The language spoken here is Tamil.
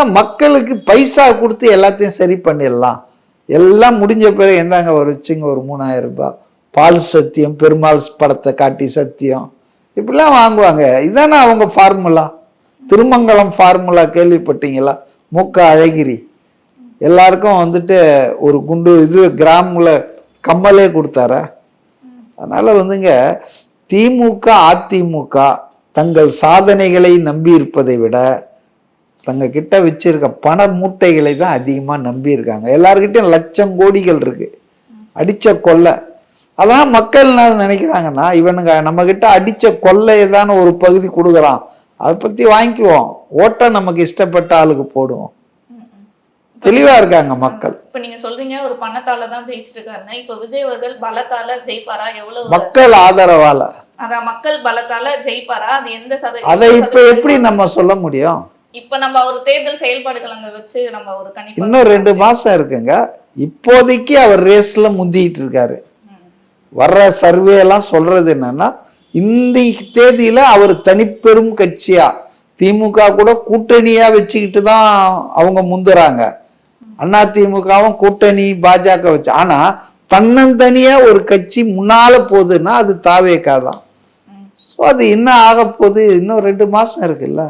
தான் மக்களுக்கு பைசா கொடுத்து எல்லாத்தையும் சரி பண்ணிடலாம். எல்லாம் முடிஞ்ச பிறகு எந்தாங்க வச்சுங்க ஒரு 3000 ரூபாய் பால் சத்தியம், பெருமாள் படத்தை காட்டி சத்தியம், இப்படிலாம் வாங்குவாங்க. இதானே அவங்க ஃபார்முலா. திருமங்கலம் ஃபார்முலா கேள்விப்பட்டீங்களா? மூக்க அழகிரி எல்லாருக்கும் வந்துட்டு ஒரு குண்டு இது கிராமில் கம்மலே கொடுத்தாரா? அதனால வந்துங்க திமுக அதிமுக தங்கள் சாதனைகளை நம்பி இருப்பதை விட தங்க கிட்ட வச்சிருக்க பண மூட்டைகளை தான் அதிகமா நம்பி இருக்காங்க. எல்லாருக்கிட்டையும் லட்சம் கோடிகள் இருக்கு, அடிச்ச கொள்ளை. அதான் மக்கள் என்ன நினைக்கிறாங்கன்னா, இவனுங்க நம்ம கிட்ட அடிச்ச கொள்ளையை தானே ஒரு பகுதி கொடுக்குறான், அதை பத்தி வாங்கிக்குவோம், ஓட்ட நமக்கு இஷ்டப்பட்ட ஆளுக்கு போடுவோம். தெளிவா இருக்காங்க மக்கள். இப்ப நீங்க சொல்றீங்க ஒரு பணத்தால தான் ஜெயிச்சிட்டு இருக்காருன்னா, இப்ப விஜய் அவர்கள் பலத்தால ஜெயிப்பாரா? எவ்வளவு மக்கள் ஆதரவால, அதான் மக்கள் பலத்தால ஜெயிப்பாரா? அது எந்த அதை இப்ப எப்படி நம்ம சொல்ல முடியும்? இப்ப நம்ம ஒரு தேர்தல் செயல்பாடுகள் அங்க வச்சு நம்ம ஒரு கணிப்பு. இன்னும் 2 மாசம் இருக்குங்க. இப்போதைக்கு அவர் ரேஸ்ல முந்திட்டு இருக்காரு. வர்ற சர்வே எல்லாம் சொல்றது என்னன்னா, இந்த தேதியில அவர் தனிப்பெரும் கட்சியா திமுக கூட கூட்டணியா வச்சுக்கிட்டு தான் அவங்க முந்துறாங்க. அண்ணா திமுகவும் கூட்டணி பாஜக வச்சு, ஆனா தன்னந்தனியா ஒரு கட்சி முன்னால போகுதுன்னா அது தாவேகா தான். ஸோ அது என்ன ஆக போகுது? இன்னும் 2 மாசம் இருக்குல்ல.